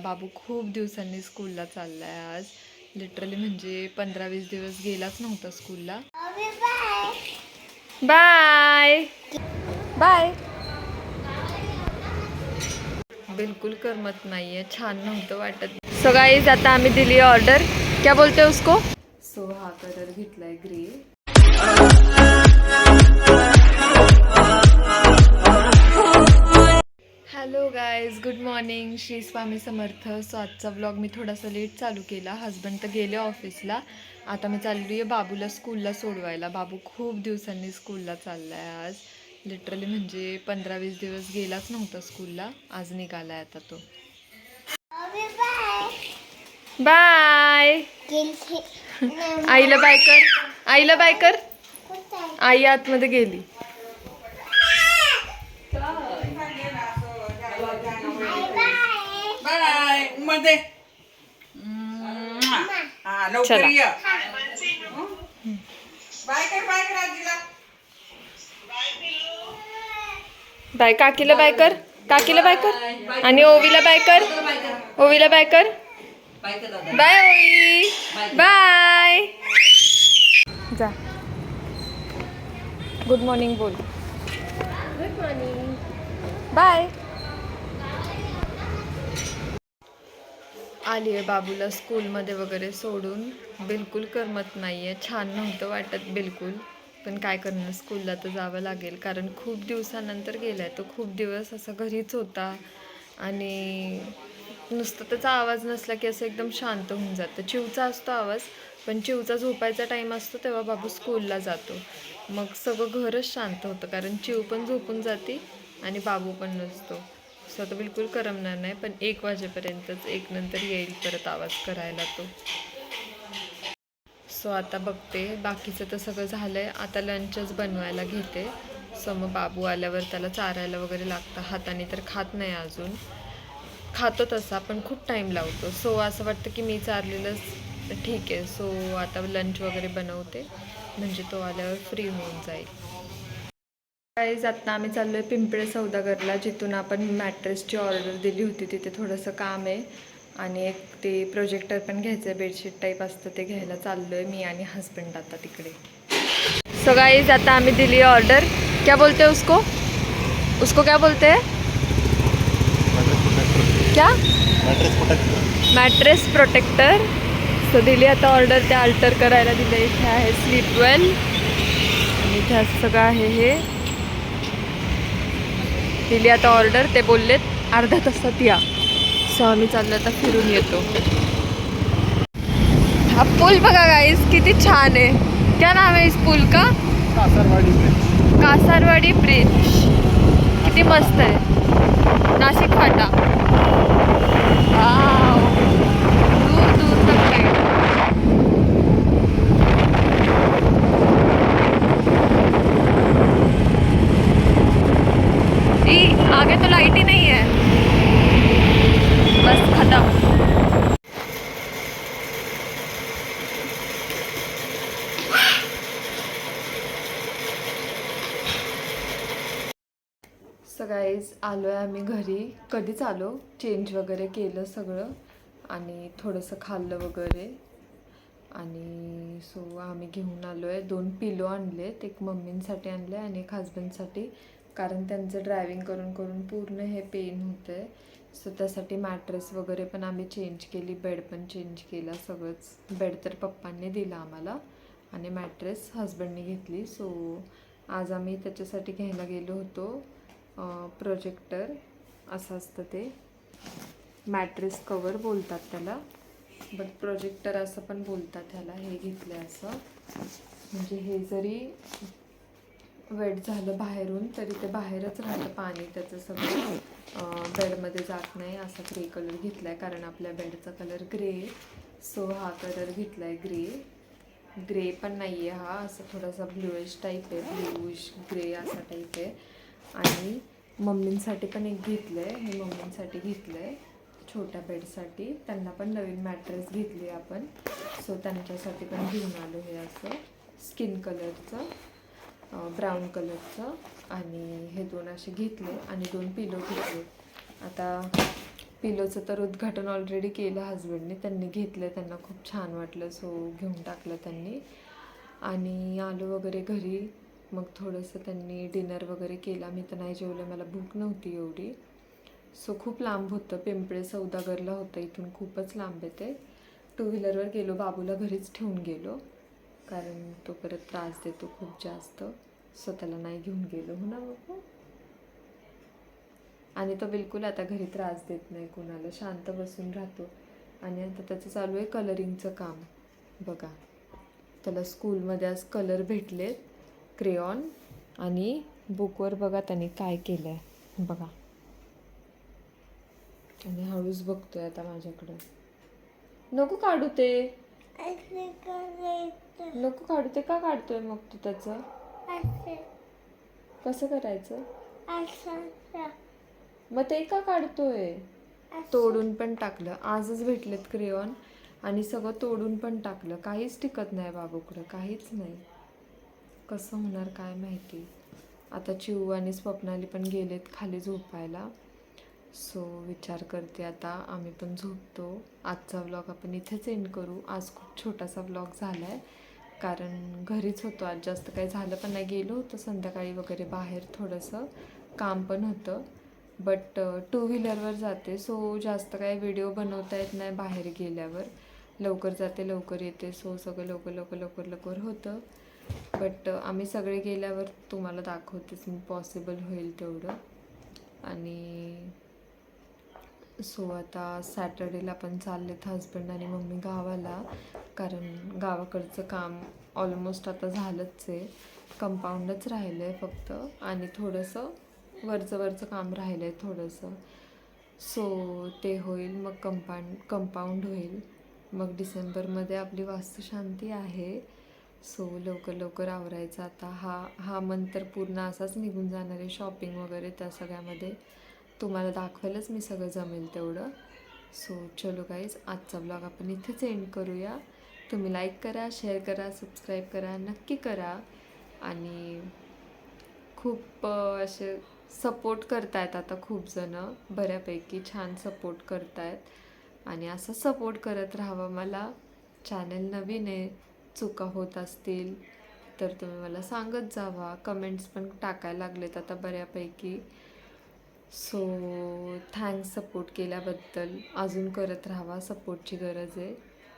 बाबू खूप दिवसांनी स्कूलला चाललाय आज. लिटरली म्हणजे 15-20 दिवस गेलाच नव्हता स्कूलला. Bye bye. बिलकुल करमत नाहीये, छान नव्हतं वाटत. सो गाईज आता आम्ही दिली ऑर्डर. क्या बोलते उसको? सो हा कलर घेतलाय grey. Hello guys, good morning. Shri Swami Samarth. So आजचा व्लॉग मी थोडासा लेट चालू केला. हस्बंड तर गेले ऑफिसला. आता मी चालली आहे बाबूला स्कूलला सोडवायला. बाबू खूप दिवसांनी स्कूलला चाललाय आज. लिटरली म्हणजे 15-20 दिवस गेलाच नव्हता स्कूलला. आज निघालाय आता तो. बाय. आईला बाय कर. आईला बाय कर. आई आतमध्ये गेली. बाय काकीला बाय कर. काकीला बाय कर आणि ओवीला बाय कर. ओवीला बाय कर. बाय ओवी. बाय. जा. गुड मॉर्निंग बोल. Good morning. बाय. आली आहे बाबूला स्कूलमध्ये वगैरे सोडून. बिलकुल करमत नाही आहे, छान नव्हतं वाटत बिलकुल. पण काय करणार, स्कूलला तर जावं लागेल कारण खूप दिवसानंतर गेला आहे तो. खूप दिवस असा घरीच होता आणि नुसतं त्याचा आवाज नसला की असं एकदम शांत होऊन जातं. चिवचा असतो आवाज, पण चिवचा झोपायचा टाईम असतो तेव्हा बाबू स्कूलला जातो. मग सगळं घरच शांत होतं कारण चिव पण झोपून जाते आणि बाबू पण नसतो. सो आता बिलकुल करमणार नाही. पण 1 वाजेपर्यंतच, 1 नंतर येईल परत आवाज करायला तो. सो आता बघते, बाकीचं तर सगळं झालं आहे. आता लंचच बनवायला घेते. सो मग बाबू आल्यावर त्याला चारायला वगैरे लागतं. हाताने तर खात नाही अजून. खातो तसा पण खूप टाईम लावतो. सो असं वाटतं की मी चारलेलंच ठीक आहे. सो आता लंच वगैरे बनवते म्हणजे तो आल्यावर फ्री होऊन जाईल. गाईज आत्ता आम्ही चाललो आहे पिंपळे सौदागरला, जिथून आपण मॅट्रेसची ऑर्डर दिली होती. तिथे थोडंसं काम आहे आणि एक ते प्रोजेक्टर पण घ्यायचं आहे, बेडशीट टाईप असतं ते घ्यायला चाललो आहे मी आणि हस्बंड आता तिकडे. सो गाईज आता आम्ही दिली ऑर्डर. क्या बोलते उसको? उसको क्या बोलते हैं? क्या? Mattress protector. सो दिली आता ऑर्डर. ते अल्टर करायला दिलं. इथे आहे स्लीपवेल आणि इथे असं सगळं आहे. हे दिली आता ऑर्डर. ते बोललेत अर्ध्या तासात या. सो आम्ही चाललो आता फिरून येतो. हा पूल बघा गाईस किती छान आहे. क्या नाम है इस पूल का? कासारवाडी ब्रिज. कासारवाडी ब्रिज किती मस्त आहे. नाशिक फाटा. वाव. दूर दूर तक है. आगे तो लाइट ही नहीं है. बस खत्म. सो गाईज आलो आहे आम्ही घरी. कधीच आलो. चेंज वगैरे केलं सगळं आणि थोडंसं खाल्लं वगैरे आणि सो आम्ही घेऊन आलो आहे. 2 पिलो आणलेत. एक मम्मींसाठी आणले आणि एक हजबंडसाठी, कारण त्यांचं ड्रायव्हिंग करून करून पूर्ण हे पेन होतं आहे. सो त्यासाठी मॅट्रेस वगैरे पण आम्ही चेंज केली, बेड पण चेंज केला सगळंच. बेड तर पप्पांनी दिला आम्हाला आणि मॅट्रेस हजबंडनी घेतली. सो आज आम्ही त्याच्यासाठी घ्यायला गेलो होतो. प्रोजेक्टर असं असतं ते, मॅट्रेस कवर बोलतात त्याला, बट प्रोजेक्टर असं पण बोलतात ह्याला. हे घेतलं असं, म्हणजे हे जरी वेट झालं बाहेरून तरी ते बाहेरच राहतं पाणी त्याचं सगळं, बेडमध्ये जात नाही. असा ग्रे कलर घेतला आहे कारण आपल्या बेडचा कलर ग्रे. सो हा कलर घेतला आहे ग्रे. ग्रे पण नाही आहे हा, असं थोडासा ब्लूइश टाईप आहे, ब्लूइश ग्रे असा टाईप आहे. आणि मम्मींसाठी पण एक घेतलं आहे. हे मम्मींसाठी घेतलं आहे छोट्या बेडसाठी. त्यांना पण नवीन मॅट्रेस घेतली आपण. सो त्यांच्यासाठी पण घेऊन आलो. हे असं स्किन कलरचं, ब्राऊन कलरचं. आणि हे 2 असे घेतले आणि 2 पिलो घेतले. आता पिलोचं तर उद्घाटन ऑलरेडी केलं हजबंडने, त्यांनी घेतलं, त्यांना खूप छान वाटलं, सो घेऊन टाकलं त्यांनी. आणि आलो वगैरे घरी, मग थोडंसं त्यांनी डिनर वगैरे केला. मी तर नाही जेवलं, मला भूक नव्हती एवढी. सो खूप लांब होतं, पिंपळे सौदागरला होतं, इथून खूपच लांब आहे ते. टू व्हीलरवर गेलो, बाबूला घरीच ठेवून गेलो, कारण तो परत त्रास देतो खूप जास्त. स्वतःला नाही घेऊन गेलो, हो ना बाबू. आणि तो बिलकुल आता घरी त्रास देत नाही कोणाला, शांत बसून राहतो. आणि आता त्याचं चालू आहे कलरिंगचं काम. बघा, त्याला स्कूलमध्ये आज कलर भेटलेत, क्रेयॉन. आणि बुकवर बघा त्याने काय केलं आहे, बघा. आणि हळूच बघतोय आता माझ्याकडं. नको काढू ते, नको काढू ते. का काढतोय मग तू त्याचं? कसं करायचं मग ते? का काढतोय? तोडून पण टाकलं. आजच भेटलेत क्रेयॉन आणि सगळं तोडून पण टाकलं. काहीच टिकत नाही बाबूकडं, काहीच नाही. कसं होणार काय माहिती. आता चिऊ आणि स्वप्नाली पण गेलेत खाली झोपायला. सो विचार करते आता आम्ही पण झोपतो. आजचा व्लॉग आपण इथेच एंड करू. आज खूप छोटासा व्लॉग झाला आहे, कारण घरीच होतो आज, जास्त काही झालं पण नाही. गेलो होतं संध्याकाळी वगैरे बाहेर, थोडंसं काम पण होतं. बट टू व्हीलरवर जाते, सो जास्त काही व्हिडिओ बनवता येत नाही बाहेर गेल्यावर. लवकर जाते लवकर येते, सो सगळं लवकर होतं. बट आम्ही सगळे गेल्यावर तुम्हाला दाखवतेच मी, पॉसिबल होईल तेवढं. आणि सो आता सॅटर्डेला पण चाललेत हजबंड आणि मम्मी गावाला, कारण गावाकडचं काम ऑलमोस्ट आता झालंच आहे. कंपाऊंडच राहिलं आहे फक्त, आणि थोडंसं वरचं काम राहिलं आहे थोडंसं. सो ते होईल, मग कंपाऊंड होईल. मग डिसेंबरमध्ये आपली वास्तुशांती आहे. सो लवकर आवरायचं आता. हा मंथ तर पूर्ण असाच निघून जाणार आहे शॉपिंग वगैरे त्या सगळ्यामध्ये. तुम्हाला दाखवायलाच मी सगळं जमेल तेवढं. सो चलो गाईज, आजचा ब्लॉग आपण इथेच एंड करूया. तुम्ही लाईक करा, शेअर करा, सबस्क्राईब करा, नक्की करा. आणि खूप असे सपोर्ट करतायत आता खूप जणं, बऱ्यापैकी छान सपोर्ट करतायत. आणि असं सपोर्ट करत राहावं मला. चॅनल नवीन आहे, चुका होत असतील तर तुम्ही मला सांगत जावा. कमेंट्स पण टाकायला लागलेत आता बऱ्यापैकी. सो थँक्स सपोर्ट केल्याबद्दल. अजून करत राहावा, सपोर्टची गरज आहे.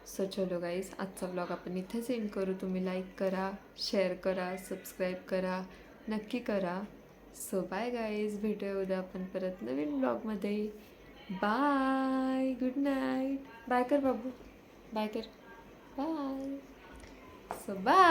सो चलो गाईज, आजचा ब्लॉग आपण इथेच एंड करू. तुम्ही लाईक करा, शेअर करा, सबस्क्राईब करा, नक्की करा. सो बाय गाईज, भेटूया उद्या आपण परत नवीन ब्लॉगमध्ये. Bye, good night. बाय कर बाबू, बाय कर, बाय. So bye.